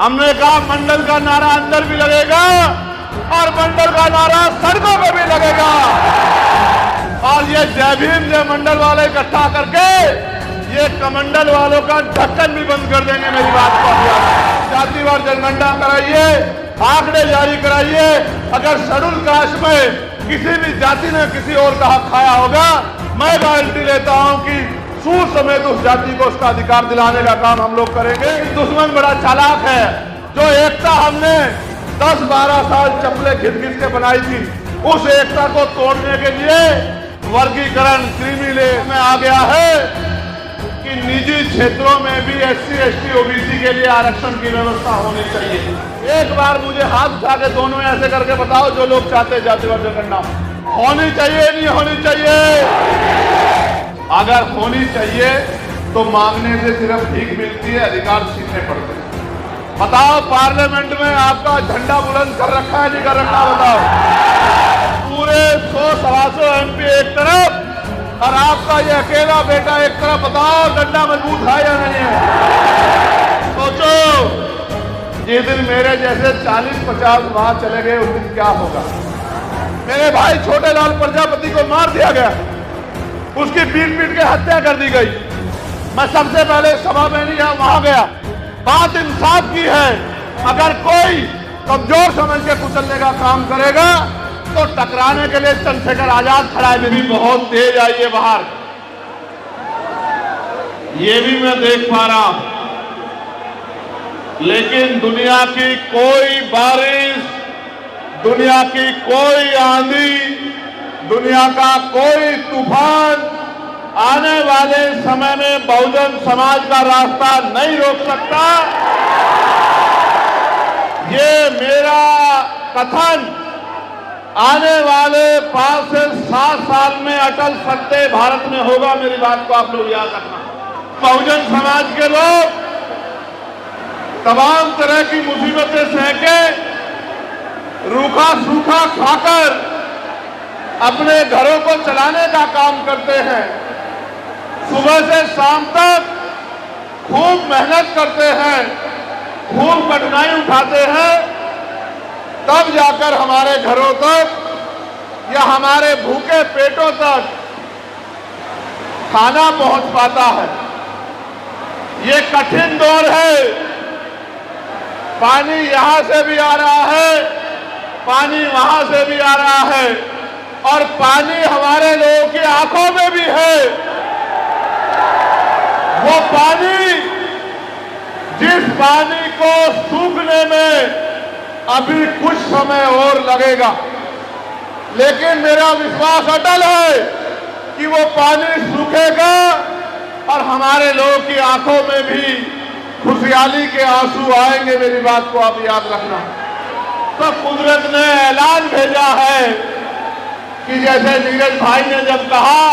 हमने कहा मंडल का नारा अंदर भी लगेगा और मंडल का नारा सड़कों पे भी लगेगा। और ये जय भीम जय मंडल वाले इकट्ठा करके ये कमंडल वालों का ढक्कन भी बंद कर देंगे। मेरी बात को जातिवार जनगणना कराइए, आंकड़े जारी कराइए। अगर शेड्यूल कास्ट में किसी भी जाति ने किसी और का हक खाया होगा, मैं गारंटी लेता हूं कि सूद समेत उस जाति को उसका अधिकार दिलाने का काम हम लोग करेंगे। दुश्मन बड़ा चालाक है। जो एकता हमने 10-12 साल चप्पलें घिस के बनाई थी, उस एकता को तोड़ने के लिए वर्गीकरण क्रीमी लेयर में आ गया है कि निजी क्षेत्रों में भी SC ST OBC के लिए आरक्षण की व्यवस्था होनी चाहिए। एक बार मुझे हाथ उठा के दोनों ऐसे करके बताओ जो लोग चाहते हैं जातिवार जनगणना होनी चाहिए, नहीं होनी चाहिए? अगर होनी चाहिए तो मांगने से सिर्फ भीख मिलती है, अधिकार छीनने पड़ते हैं। बताओ पार्लियामेंट में आपका झंडा बुलंद कर रखा है, नहीं कर रखा? बताओ। पूरे 100-125 MP एक तरफ और आपका ये अकेला बेटा एक तरफ। बताओ डंडा मजबूत है या नहीं है? सोचो, जिस दिन मेरे जैसे 40-50 वहां चले गए उस दिन क्या होगा? मेरे भाई छोटे लाल प्रजापति को मार दिया गया, उसकी पीट के हत्या कर दी गई। मैं सबसे पहले सभा में नहीं वहां गया। बात इंसाफ की है। अगर कोई कमजोर समझ के कुचलने का काम करेगा तो टकराने के लिए चंद्रशेखर आजाद खड़ा है। मेरी बहुत तेज आई है बाहर, ये भी मैं देख पा रहा हूं। लेकिन दुनिया की कोई बारिश, दुनिया की कोई आंधी, दुनिया का कोई तूफान आने वाले समय में बहुजन समाज का रास्ता नहीं रोक सकता। ये मेरा कथन आने वाले 5 से 7 साल में अटल सत्य भारत में होगा। मेरी बात को आप लोग याद रखना। बहुजन समाज के लोग तमाम तरह की मुसीबतें सह के रूखा सूखा खाकर अपने घरों को चलाने का काम करते हैं। सुबह से शाम तक खूब मेहनत करते हैं, खूब कठिनाई उठाते हैं, तब जाकर हमारे घरों तक या हमारे भूखे पेटों तक खाना पहुंच पाता है। ये कठिन दौर है। पानी यहां से भी आ रहा है, पानी वहां से भी आ रहा है और पानी हमारे लोगों की आंखों में भी है। वो पानी, जिस पानी को सूखने में अभी कुछ समय और लगेगा, लेकिन मेरा विश्वास अटल है कि वो पानी सूखेगा और हमारे लोगों की आंखों में भी खुशहाली के आंसू आएंगे। मेरी बात को आप याद रखना। तो कुदरत ने ऐलान भेजा है कि जैसे नीरज भाई ने जब कहा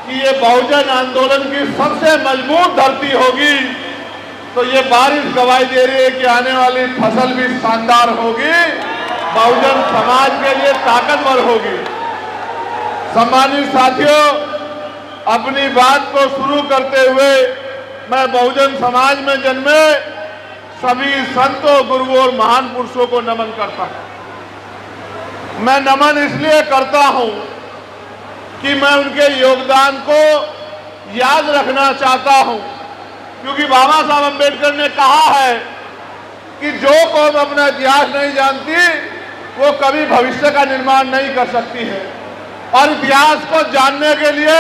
कि ये बहुजन आंदोलन की सबसे मजबूत धरती होगी, तो ये बारिश गवाही दे रही है कि आने वाली फसल भी शानदार होगी, बहुजन समाज के लिए ताकतवर होगी। सम्मानित साथियों, अपनी बात को शुरू करते हुए मैं बहुजन समाज में जन्मे सभी संतों, गुरुओं और महान पुरुषों को नमन करता हूं। मैं नमन इसलिए करता हूं कि मैं उनके योगदान को याद रखना चाहता हूं, क्योंकि बाबा साहब अम्बेडकर ने कहा है कि जो कौम अपना इतिहास नहीं जानती वो कभी भविष्य का निर्माण नहीं कर सकती है। और इतिहास को जानने के लिए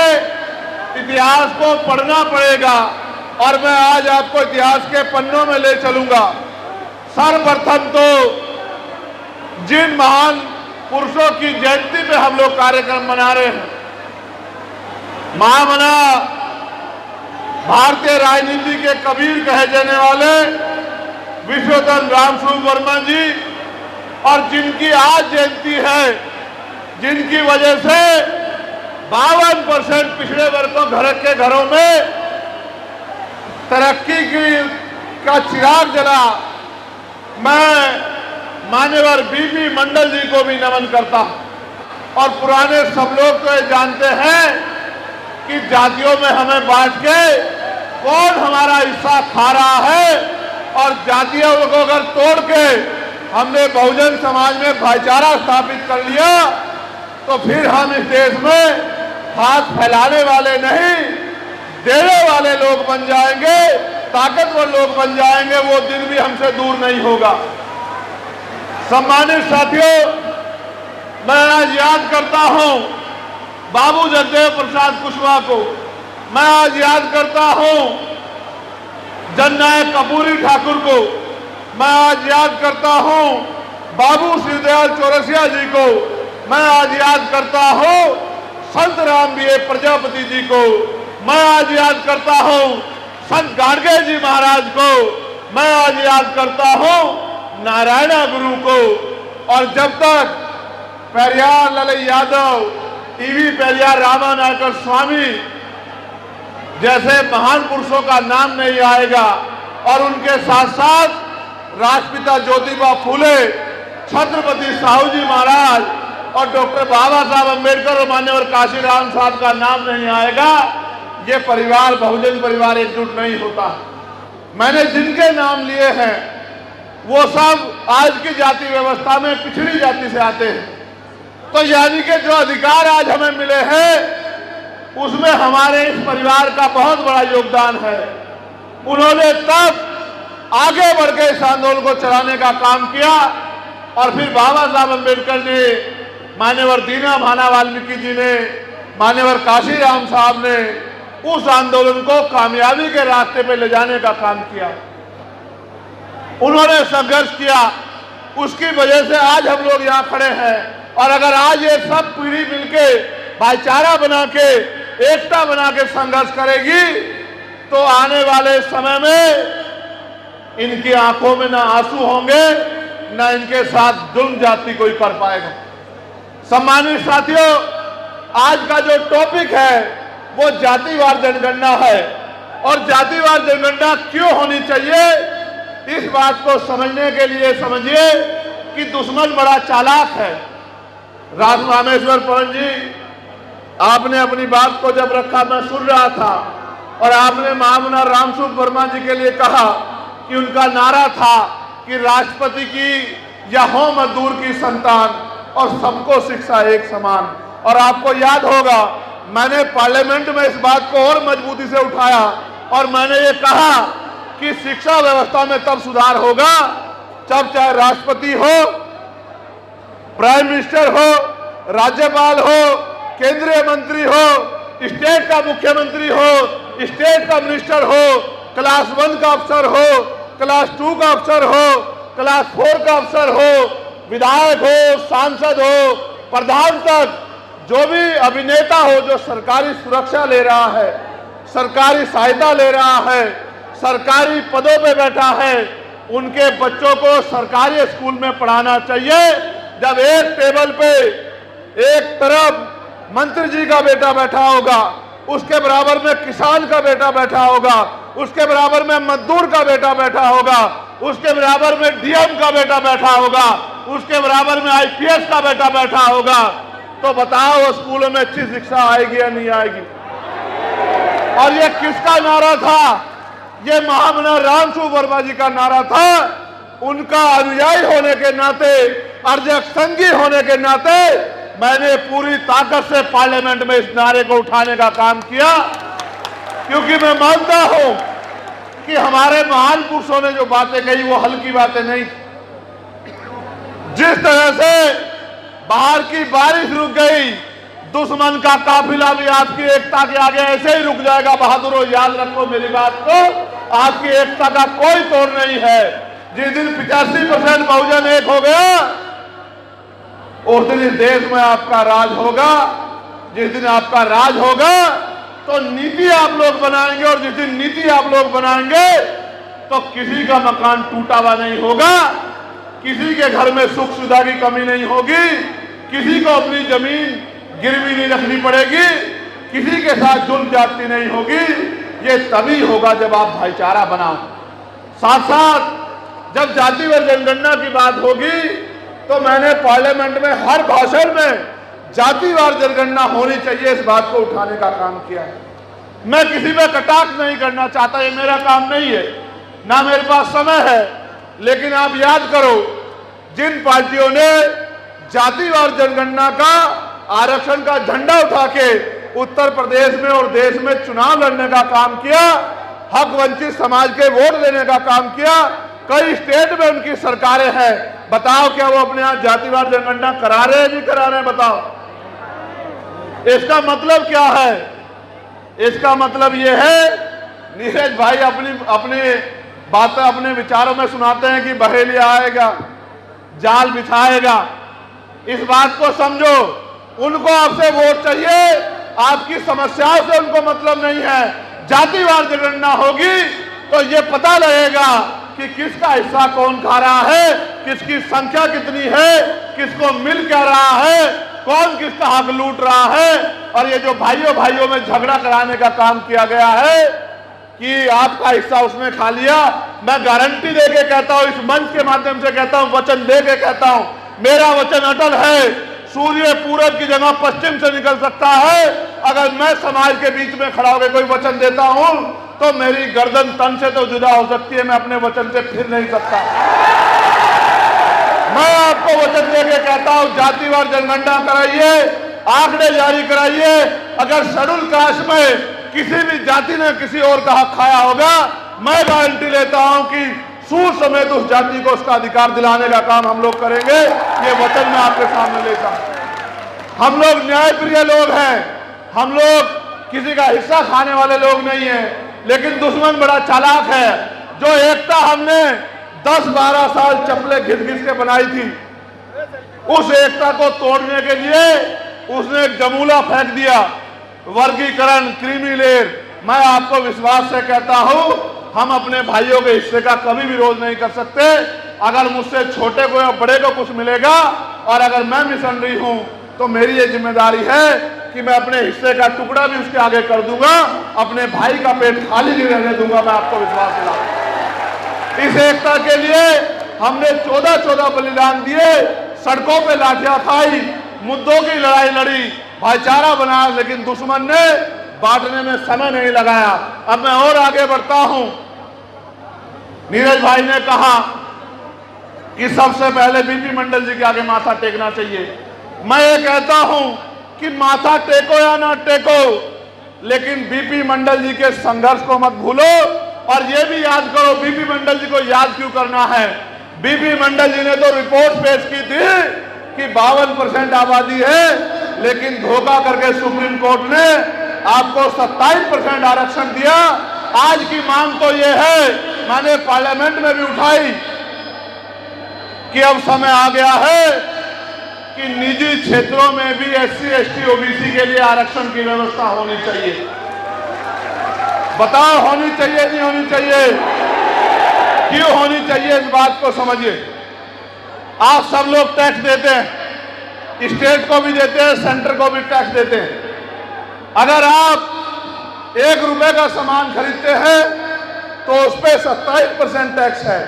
इतिहास को पढ़ना पड़ेगा और मैं आज आपको इतिहास के पन्नों में ले चलूंगा। सर्वप्रथम तो जिन महान पुरुषों की जयंती पे हम लोग कार्यक्रम मना रहे हैं, महामना भारतीय राजनीति के कबीर कहे जाने वाले विश्वधन रामस्वरूप वर्मा जी, और जिनकी आज जयंती है, जिनकी वजह से 52% पिछड़े वर्गों के घरों में तरक्की का चिराग जला। मैं मान्यवर बीबी मंडल जी को भी नमन करता हूं। और पुराने सब लोग तो ये जानते हैं कि जातियों में हमें बांट के कौन हमारा हिस्सा खा रहा है और जातियों को अगर तोड़ के हमने बहुजन समाज में भाईचारा स्थापित कर लिया तो फिर हम इस देश में हाथ फैलाने वाले नहीं, देने वाले लोग बन जाएंगे, ताकतवर लोग बन जाएंगे। वो दिन भी हमसे दूर नहीं होगा। सम्मानित साथियों, मैं आज याद करता हूं बाबू जगदेव प्रसाद कुशवाहा को। मैं आज याद करता हूं जननायक कर्पूरी ठाकुर को। मैं आज याद करता हूं बाबू श्रीदयाल चौरसिया जी को। मैं आज याद करता हूं संत रामबिये प्रजापति जी को। मैं आज याद करता हूं संत गाडगे जी महाराज को। मैं आज याद करता हूं नारायणा गुरु को। और जब तक पेरियार ललई यादव, ईवी पेरियार रामानायकर स्वामी जैसे महान पुरुषों का नाम नहीं आएगा और उनके साथ साथ राष्ट्रपिता ज्योतिबा फूले, छत्रपति साहू जी महाराज और डॉक्टर बाबा साहब अम्बेडकर और मान्यवर काशीराम साहब का नाम नहीं आएगा, ये परिवार बहुजन परिवार एकजुट नहीं होता। मैंने जिनके नाम लिए हैं वो सब आज की जाति व्यवस्था में पिछड़ी जाति से आते हैं। तो यानी कि जो अधिकार आज हमें मिले हैं उसमें हमारे इस परिवार का बहुत बड़ा योगदान है। उन्होंने तब आगे बढ़ के इस आंदोलन को चलाने का काम किया और फिर बाबा साहब अम्बेडकर ने, मान्यवर दीना भाना वाल्मीकि जी ने, मान्यवर काशीराम साहब ने उस आंदोलन को कामयाबी के रास्ते पे ले जाने का काम किया। उन्होंने संघर्ष किया, उसकी वजह से आज हम लोग यहाँ खड़े हैं। और अगर आज ये सब पीढ़ी मिलके भाईचारा बना के, एकता बना के संघर्ष करेगी तो आने वाले समय में इनकी आंखों में ना आंसू होंगे, ना इनके साथ जुल्म जाति कोई कर पाएगा। सम्मानित साथियों, आज का जो टॉपिक है वो जातिवार जनगणना है। और जातिवार जनगणना क्यों होनी चाहिए, इस बात को समझने के लिए समझिए कि दुश्मन बड़ा चालाक है। रामेश्वर परम जी, आपने अपनी बात को जब रखा मैं सुन रहा था और आपने महामना रामसुख वर्मा जी के लिए कहा कि उनका नारा था कि राष्ट्रपति की या हो मजदूर की संतान और सबको शिक्षा एक समान। और आपको याद होगा मैंने पार्लियामेंट में इस बात को और मजबूती से उठाया और मैंने ये कहा कि शिक्षा व्यवस्था में तब सुधार होगा जब चाहे राष्ट्रपति हो, प्राइम मिनिस्टर हो, राज्यपाल हो, केंद्रीय मंत्री हो, स्टेट का मुख्यमंत्री हो, स्टेट का मिनिस्टर हो, क्लास 1 का अफसर हो, क्लास 2 का अफसर हो, क्लास 4 का अफसर हो, विधायक हो, सांसद हो, प्रधान तक जो भी अभिनेता हो जो सरकारी सुरक्षा ले रहा है, सरकारी सहायता ले रहा है, सरकारी पदों पे बैठा है, उनके बच्चों को सरकारी स्कूल में पढ़ाना चाहिए। जब एक टेबल पे एक तरफ मंत्री जी का बेटा बैठा होगा, उसके बराबर में किसान का बेटा बैठा होगा, उसके बराबर में मजदूर का बेटा बैठा होगा, उसके बराबर में डीएम का बेटा बैठा होगा, उसके बराबर में आईपीएस का बेटा बैठा होगा, तो बताओ स्कूलों में अच्छी शिक्षा आएगी या नहीं आएगी। और ये किसका नारा था? ये महामना रामसुख वर्मा जी का नारा था। उनका अनुयायी होने के नाते, अर्जक संघी होने के नाते मैंने पूरी ताकत से पार्लियामेंट में इस नारे को उठाने का काम किया, क्योंकि मैं मानता हूं कि हमारे महान पुरुषों ने जो बातें कही वो हल्की बातें नहीं। जिस तरह से बाहर की बारिश रुक गई, दुश्मन का काफिला भी आपकी एकता के आगे ऐसे ही रुक जाएगा। बहादुरों, याद रखो मेरी बात को, आपकी एकता का कोई तोड़ नहीं है। जिस दिन 85% बहुजन एक हो गया उस दिन इस देश में आपका राज होगा। जिस दिन आपका राज होगा तो नीति आप लोग बनाएंगे, और जिस दिन नीति आप लोग बनाएंगे तो किसी का मकान टूटा हुआ नहीं होगा, किसी के घर में सुख सुविधा की कमी नहीं होगी, किसी को अपनी जमीन गिरवी नहीं रखनी पड़ेगी, किसी के साथ जुल्म जाती नहीं होगी। ये तभी होगा जब आप भाईचारा बनाओ। साथ साथ जब जातिवार जनगणना की बात होगी तो मैंने पार्लियामेंट में हर भाषण में जातिवार जनगणना होनी चाहिए इस बात को उठाने का काम किया है। मैं किसी पे कटाक्ष नहीं करना चाहता, ये मेरा काम नहीं है। ना मेरे पास समय है, लेकिन आप याद करो, जिन पार्टियों ने जातिवार जनगणना का, आरक्षण का झंडा उठा के उत्तर प्रदेश में और देश में चुनाव लड़ने का काम किया, हक वंचित समाज के वोट देने का काम किया, कई स्टेट में उनकी सरकारें हैं, बताओ क्या वो अपने यहाँ जातिवार जनगणना करा रहे हैं, नहीं करा रहे हैं? बताओ। इसका मतलब क्या है? इसका मतलब यह है, नीरज भाई अपनी बातें अपने विचारों में सुनाते हैं कि बहेलिया आएगा, जाल बिछाएगा। इस बात को समझो, उनको आपसे वोट चाहिए, आपकी समस्याओं से उनको मतलब नहीं है। जातिवार जनगणना होगी तो ये पता लगेगा कि किसका हिस्सा कौन खा रहा है, किसकी संख्या कितनी है, किसको मिल क्या रहा है, कौन किसका हक लूट रहा है। और ये जो भाइयों में झगड़ा कराने का काम किया गया है कि आपका हिस्सा उसने खा लिया, मैं गारंटी देके कहता हूं, इस मंच के माध्यम से कहता हूं, वचन देके कहता हूं, मेरा वचन अटल है, सूर्य पूरब की जगह पश्चिम से निकल सकता है। अगर मैं समाज के बीच में खड़ा होकर कोई वचन देता हूं तो मेरी गर्दन तन से तो जुदा हो सकती है, मैं अपने वचन से फिर नहीं सकता। मैं आपको वचन देके कहता हूं, जातिवार जनगणना कराइए, आंकड़े जारी कराइए। अगर शेड्यूल कास्ट में किसी भी जाति ने किसी और का हक खाया होगा, मैं गारंटी लेता हूं कि सूर समेत उस जाति को उसका अधिकार दिलाने का काम हम लोग करेंगे। ये वचन मैं आपके सामने लेता हूं। हम लोग न्यायप्रिय लोग हैं, हम लोग किसी का हिस्सा खाने वाले लोग नहीं हैं, लेकिन दुश्मन बड़ा चालाक है। जो एकता हमने 10-12 साल चप्पलें घिस के बनाई थी, उस एकता को तोड़ने के लिए उसने एक जमूला फेंक दिया, वर्गीकरण, क्रीमी लेयर। मैं आपको विश्वास से कहता हूं, हम अपने भाइयों के हिस्से का कभी विरोध नहीं कर सकते। अगर मुझसे छोटे को या बड़े को कुछ मिलेगा और अगर मैं मिशनरी हूं तो मेरी ये जिम्मेदारी है कि मैं अपने हिस्से का टुकड़ा भी उसके आगे कर दूंगा, अपने भाई का पेट खाली नहीं रहने दूंगा। मैं आपको विश्वास दिलाऊं, इस एकता के लिए हमने 14 बलिदान दिए, सड़कों पे लाठियां खाई, मुद्दों की लड़ाई लड़ी, भाईचारा बनाया, लेकिन दुश्मन ने बांटने में समय नहीं लगाया। अब मैं और आगे बढ़ता हूं। नीरज भाई ने कहा कि सबसे पहले बीपी मंडल जी के आगे माथा टेकना चाहिए। मैं ये कहता हूं कि माथा टेको या ना टेको, लेकिन बीपी मंडल जी के संघर्ष को मत भूलो। और ये भी याद करो, बीपी मंडल जी को याद क्यों करना है? बीपी मंडल जी ने तो रिपोर्ट पेश की थी कि 52% आबादी है, लेकिन धोखा करके सुप्रीम कोर्ट ने आपको 27% आरक्षण दिया। आज की मांग तो ये है, मैंने पार्लियामेंट में भी उठाई कि अब समय आ गया है कि निजी क्षेत्रों में भी SC, ST, OBC के लिए आरक्षण की व्यवस्था होनी चाहिए। बताओ, होनी चाहिए नहीं होनी चाहिए? क्यों होनी चाहिए, इस बात को समझिए। आप सब लोग टैक्स देते हैं, स्टेट को भी देते हैं, सेंटर को भी टैक्स देते हैं। अगर आप 1 रुपए का सामान खरीदते हैं तो उस पर 27% टैक्स है।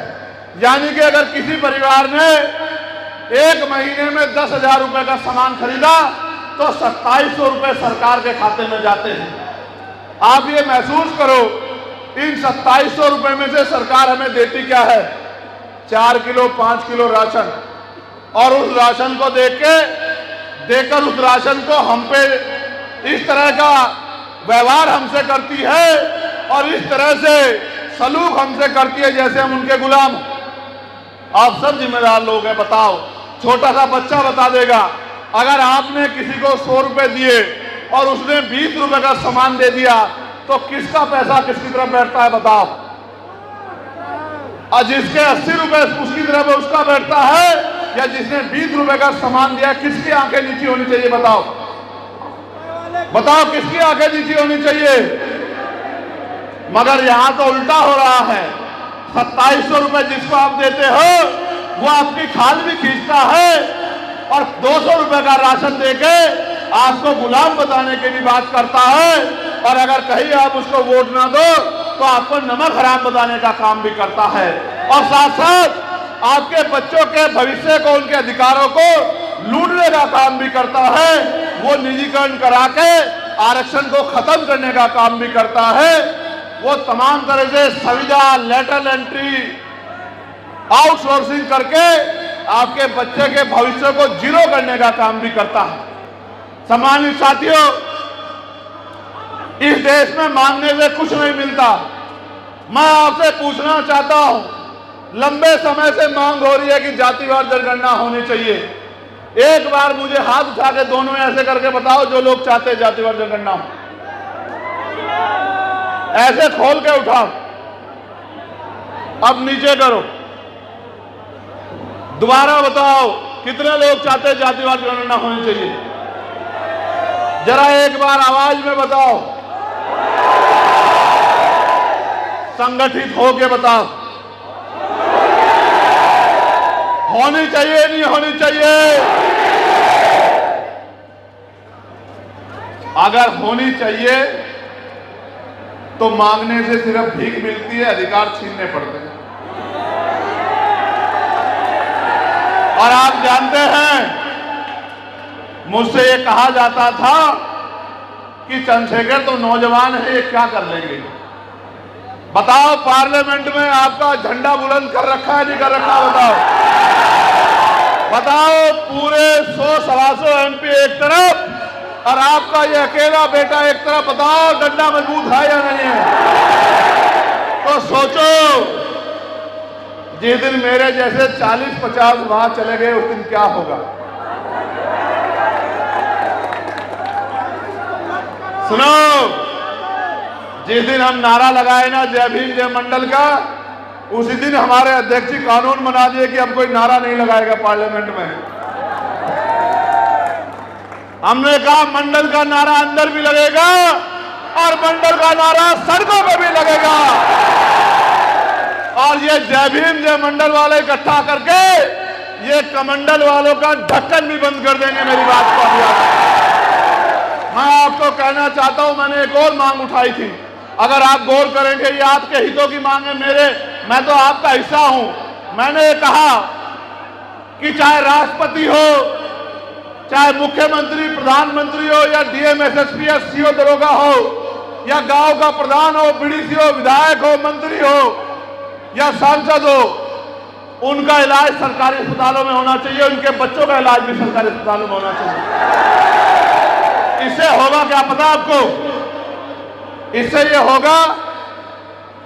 यानी कि अगर किसी परिवार ने 1 महीने में 10,000 रुपए का सामान खरीदा तो 2700 रुपए सरकार के खाते में जाते हैं। आप ये महसूस करो, इन 2700 रुपए में से सरकार हमें देती क्या है? 4 किलो 5 किलो राशन। और उस राशन को देकर उस राशन को हम पे इस तरह का व्यवहार हमसे करती है और इस तरह से सलूक हमसे करती है जैसे हम उनके गुलाम। आप सब जिम्मेदार लोग हैं। बताओ, छोटा सा बच्चा बता देगा, अगर आपने किसी को 100 रुपए दिए और उसने 20 रुपए का सामान दे दिया तो किसका पैसा किसकी तरफ बैठता है? बताओ। और जिसके 80 रुपए उसकी तरफ उसका बैठता है, या जिसने 20 रुपए का सामान दिया, किसकी आंखें नीची होनी चाहिए? बताओ बताओ, किसकी आंखें नीची होनी चाहिए? मगर यहां तो उल्टा हो रहा है। 2700 रुपए जिसको आप देते हो वो आपकी खाल भी खींचता है और 200 रुपए का राशन देके आपको गुलाम बताने की भी बात करता है। और अगर कहीं आप उसको वोट ना दो तो आपको नमक हराम बताने का काम भी करता है। और साथ साथ आपके बच्चों के भविष्य को, उनके अधिकारों को लूटने का काम भी करता है। वो निजीकरण करा के आरक्षण को खत्म करने का काम भी करता है। वो तमाम तरह से सुविधा लेटरल एंट्री आउटसोर्सिंग करके आपके बच्चे के भविष्य को जीरो करने का काम भी करता है। सम्मानित साथियों, इस देश में मांगने से कुछ नहीं मिलता। मैं आपसे पूछना चाहता हूं, लंबे समय से मांग हो रही है कि जातिवार जनगणना होनी चाहिए। एक बार मुझे हाथ उठा के दोनों ऐसे करके बताओ जो लोग चाहते हैं जातिवार जनगणना हो। ऐसे खोल के उठाओ, अब नीचे करो, दोबारा बताओ कितने लोग चाहते हैं जातिवार जनगणना होनी चाहिए। जरा एक बार आवाज में बताओ, संगठित होके बताओ, होनी चाहिए नहीं होनी चाहिए। अगर होनी चाहिए तो मांगने से सिर्फ भीख मिलती है, अधिकार छीनने पड़ते हैं। और आप जानते हैं, मुझसे ये कहा जाता था कि चंद्रशेखर तो नौजवान है, ये क्या कर लेंगे। बताओ, पार्लियामेंट में आपका झंडा बुलंद कर रखा है नहीं कर रखा, बताओ। पूरे 100-125 एमपी एक तरफ और आपका ये अकेला बेटा एक तरफ। बताओ डंडा मजबूत है या नहीं है। तो सोचो, जिस दिन मेरे जैसे 40-50 वहां चले गए उस दिन क्या होगा। सुनो, जिस दिन हम नारा लगाए ना जय भीम जय मंडल का, उसी दिन हमारे अध्यक्ष जी कानून बना दिए कि अब कोई नारा नहीं लगाएगा पार्लियामेंट में। हमने कहा मंडल का नारा अंदर भी लगेगा और मंडल का नारा सड़कों पे भी लगेगा। और ये जय भीम जय मंडल वाले इकट्ठा करके ये कमंडल वालों का ढक्कन भी बंद कर देंगे। मेरी बात को मैं आपको कहना चाहता हूं, मैंने एक और मांग उठाई थी। अगर आप गौर करेंगे, ये आपके हितों की मांग है। मैं तो आपका हिस्सा हूं। मैंने कहा कि चाहे राष्ट्रपति हो, चाहे मुख्यमंत्री प्रधानमंत्री हो, या डीएम एसएसपी या सीओ दरोगा हो, या गांव का प्रधान हो, बीडीसी हो, विधायक हो, मंत्री हो या सांसद हो, उनका इलाज सरकारी अस्पतालों में होना चाहिए। उनके बच्चों का इलाज भी सरकारी अस्पतालों में होना चाहिए। इससे होगा क्या पता आपको? इससे ये होगा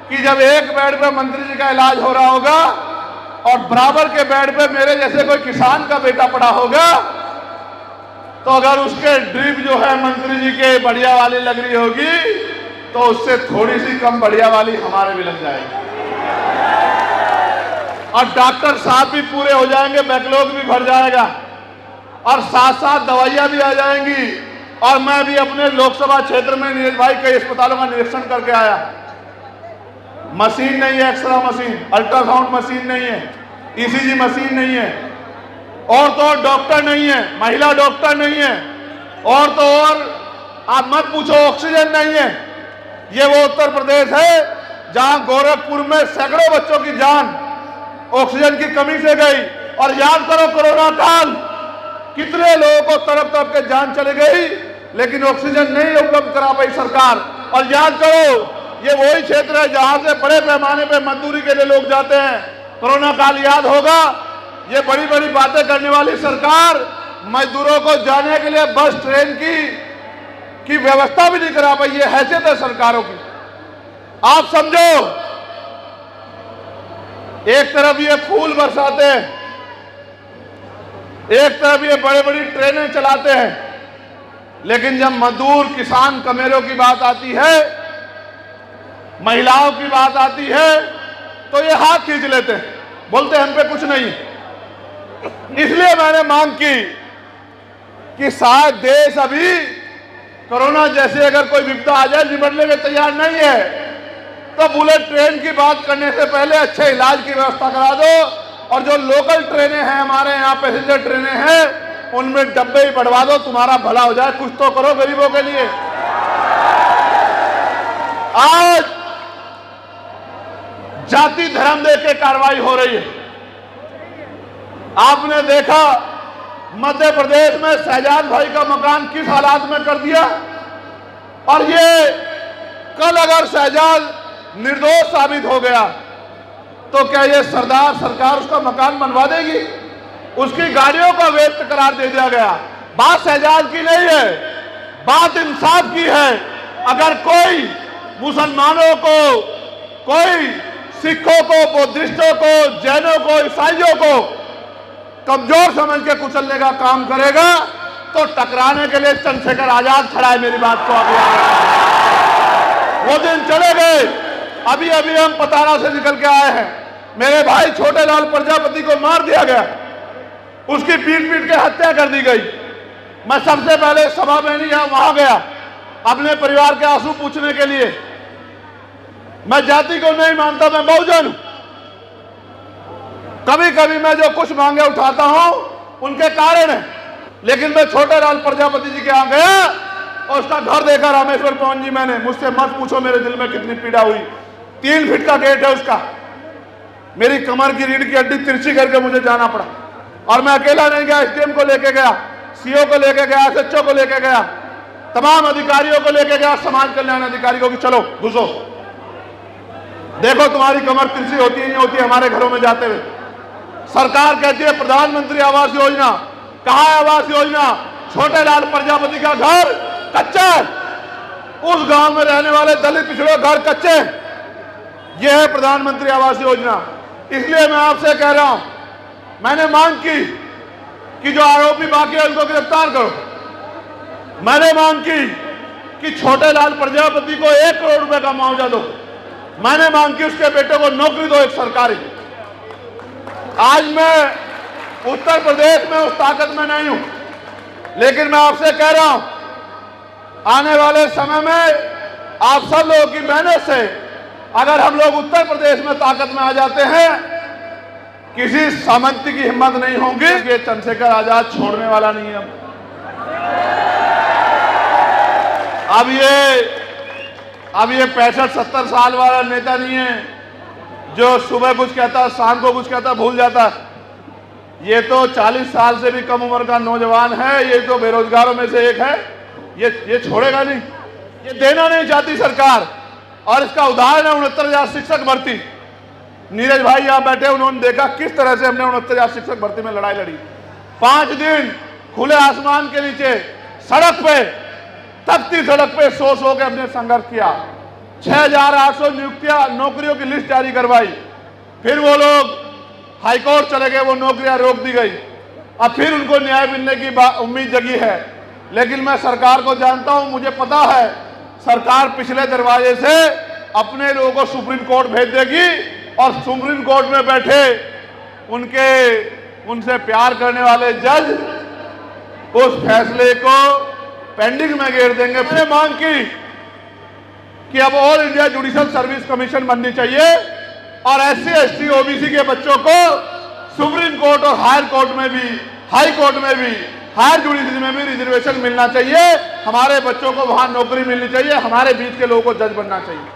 कि जब एक बेड पे मंत्री जी का इलाज हो रहा होगा और बराबर के बेड पे मेरे जैसे कोई किसान का बेटा पड़ा होगा, तो अगर उसके ड्रिप जो है मंत्री जी के बढ़िया वाली लग रही होगी, तो उससे थोड़ी सी कम बढ़िया वाली हमारे भी लग जाएगी। और डॉक्टर साहब भी पूरे हो जाएंगे, बैकलॉग भी भर जाएगा और साथ साथ दवाइयां भी आ जाएंगी। और मैं भी अपने लोकसभा क्षेत्र में नीरज भाई कई अस्पतालों का निरीक्षण करके आया। मशीन नहीं है, एक्सरे मशीन, अल्ट्रासाउंड मशीन नहीं है, ईसीजी मशीन नहीं है, और तो और डॉक्टर नहीं है, महिला डॉक्टर नहीं है, और तो और आप मत पूछो ऑक्सीजन नहीं है। ये वो उत्तर प्रदेश है जहां गोरखपुर में सैकड़ों बच्चों की जान ऑक्सीजन की कमी से गई। और याद करो कोरोना काल, कितने लोगों को तरफ तरफ के जान चली गई, लेकिन ऑक्सीजन नहीं उपलब्ध करा पाई सरकार। और याद करो, ये वही क्षेत्र है जहां से बड़े पैमाने पे मजदूरी के लिए लोग जाते हैं। कोरोना काल याद होगा, ये बड़ी बड़ी बातें करने वाली सरकार मजदूरों को जाने के लिए बस ट्रेन की व्यवस्था भी नहीं करा पाई। ये हैसियत है सरकारों की। आप समझो, एक तरफ ये फूल बरसाते हैं, एक तरफ ये बड़ी बड़ी ट्रेनें चलाते हैं, लेकिन जब मजदूर किसान कमेरों की बात आती है, महिलाओं की बात आती है, तो ये हाथ खींच लेते हैं, बोलते हम पे कुछ नहीं। इसलिए मैंने मांग की कि शायद देश अभी कोरोना जैसे अगर कोई विपदा आ जाए, निपटने में तैयार नहीं है, तो बुलेट ट्रेन की बात करने से पहले अच्छे इलाज की व्यवस्था करा दो। और जो लोकल ट्रेनें हैं, हमारे यहाँ पैसेंजर ट्रेनें हैं, उनमें डब्बे ही बढ़वा दो, तुम्हारा भला हो जाए। कुछ तो करो गरीबों के लिए। आज जाति धर्म देख के कार्रवाई हो रही है। आपने देखा मध्य प्रदेश में शहजाद भाई का मकान किस हालात में कर दिया। और ये कल अगर शहजाद निर्दोष साबित हो गया, तो क्या ये सरदार सरकार उसका मकान बनवा देगी? उसकी गाड़ियों का वैध करार दे दिया गया। बात शहजाद की नहीं है, बात इंसाफ की है। अगर कोई मुसलमानों को, कोई सिखों को, बुद्धिस्टों को, जैनों को, ईसाइयों को कमजोर समझ के कुचलने का काम करेगा तो टकराने के लिए चंद्रशेखर आजाद खड़ा है। मेरी बात को अभी वो दिन चले गए। अभी अभी हम पतारा से निकल के आए हैं। मेरे भाई छोटे लाल प्रजापति को मार दिया गया, उसकी पीट पीट के हत्या कर दी गई। मैं सबसे पहले सभा में नहीं वहां गया अपने परिवार के आंसू पूछने के लिए। मैं जाति को नहीं मानता, मैं बहुजन हूं। कभी कभी मैं जो कुछ मांगे उठाता हूं उनके कारण है, लेकिन मैं छोटे लाल प्रजापति जी के यहां गया और उसका घर देखा, रामेश्वर पवन जी। मैंने, मुझसे मत पूछो मेरे दिल में कितनी पीड़ा हुई। 3 फीट का गेट है उसका, मेरी कमर की रीढ़ की हड्डी तिरछी करके मुझे जाना पड़ा। और मैं अकेला नहीं गया, एसडीएम को लेके गया, सीओ को लेके गया, एसएचओ को लेके गया, तमाम अधिकारियों को लेके गया, समाज कल्याण अधिकारी को कि चलो घुसो, देखो तुम्हारी कमर तिरछी होती है नहीं होती हमारे घरों में जाते हुए। सरकार कहती है प्रधानमंत्री आवास योजना, कहाँ है आवास योजना? छोटे लाल प्रजापति का घर कच्चा है, उस गांव में रहने वाले दलित पिछड़े घर कच्चे। यह है प्रधानमंत्री आवास योजना। इसलिए मैं आपसे कह रहा हूं, मैंने मांग की कि जो आरोपी बाकी है उनको गिरफ्तार करो। मैंने मांग की कि छोटे लाल प्रजापति को 1 करोड़ रुपए का मुआवजा दो। मैंने मांग की उसके बेटे को नौकरी दो, एक सरकारी। आज मैं उत्तर प्रदेश में उस ताकत में नहीं हूं, लेकिन मैं आपसे कह रहा हूं आने वाले समय में आप सब लोगों की मेहनत से अगर हम लोग उत्तर प्रदेश में ताकत में आ जाते हैं, किसी सामंती की हिम्मत नहीं होगी कि चंद्रशेखर आजाद छोड़ने वाला नहीं है। अब ये 65-70 साल वाला नेता नहीं है जो सुबह कुछ कहता शाम को कुछ कहता भूल जाता। ये तो 40 साल से भी कम उम्र का नौजवान है, ये तो बेरोजगारों में से एक है। ये छोड़ेगा नहीं, ये देना नहीं चाहती सरकार। और इसका उदाहरण है 69,000 शिक्षक भर्ती। नीरज भाई यहां बैठे, उन्होंने देखा किस तरह से हमने 69,000 शिक्षक भर्ती में लड़ाई लड़ी। 5 दिन खुले आसमान के नीचे सड़क पे, तपती सड़क पे सो के हमने संघर्ष किया। 6,800 नौकरियों की लिस्ट जारी करवाई। फिर वो लोग हाईकोर्ट चले गए, वो नौकरियां रोक दी गई। अब फिर उनको न्याय मिलने की उम्मीद जगी है, लेकिन मैं सरकार को जानता हूं, मुझे पता है सरकार पिछले दरवाजे से अपने लोगों को सुप्रीम कोर्ट भेज देगी और सुप्रीम कोर्ट में बैठे उनसे प्यार करने वाले जज उस फैसले को पेंडिंग में घेर देंगे। मैंने मांग की कि अब all India judicial service commission बननी चाहिए और SC ST OBC के बच्चों को सुप्रीम कोर्ट और हायर कोर्ट में भी, हाई कोर्ट में भी, हायर जुडिशरी में भी रिजर्वेशन मिलना चाहिए। हमारे बच्चों को वहां नौकरी मिलनी चाहिए, हमारे बीच के लोगों को जज बनना चाहिए।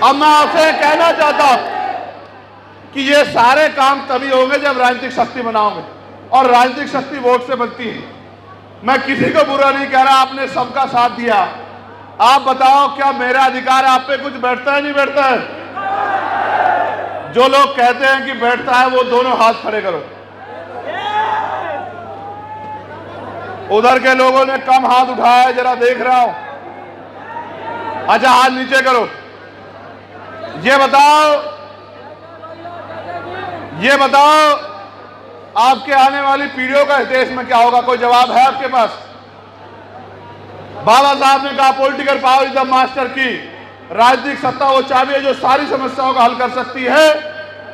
अब मैं आपसे कहना चाहता हूं कि ये सारे काम तभी होंगे जब राजनीतिक शक्ति बनाओगे, और राजनीतिक शक्ति वोट से बनती है। मैं किसी को बुरा नहीं कह रहा, आपने सबका साथ दिया। आप बताओ क्या मेरा अधिकार आप पे कुछ बैठता है नहीं बैठता है? जो लोग कहते हैं कि बैठता है वो दोनों हाथ खड़े करो। उधर के लोगों ने कम हाथ उठाया है, जरा देख रहा हूं। अच्छा हाथ नीचे करो। ये बताओ आपके आने वाली पीढ़ियों का इस देश में क्या होगा? कोई जवाब है आपके पास? बाबा साहब ने कहा political power is the master की। राजनीतिक सत्ता वो चाबी है जो सारी समस्याओं का हल कर सकती है,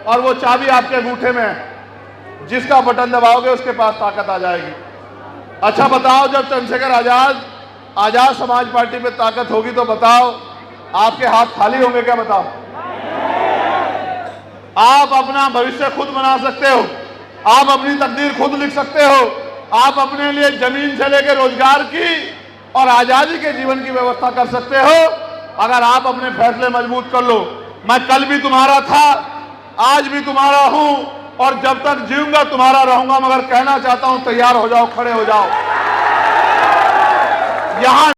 और वो चाबी आपके अंगूठे में है। जिसका बटन दबाओगे उसके पास ताकत आ जाएगी। अच्छा बताओ, जब चंद्रशेखर आजाद समाज पार्टी पे ताकत होगी तो बताओ आपके हाथ खाली होंगे क्या? बताओ। आप अपना भविष्य खुद बना सकते हो, आप अपनी तकदीर खुद लिख सकते हो, आप अपने लिए जमीन से लेकर रोजगार की और आजादी के जीवन की व्यवस्था कर सकते हो, अगर आप अपने फैसले मजबूत कर लो। मैं कल भी तुम्हारा था, आज भी तुम्हारा हूं, और जब तक जीऊंगा तुम्हारा रहूंगा। मगर कहना चाहता हूं तैयार हो जाओ, खड़े हो जाओ। यहां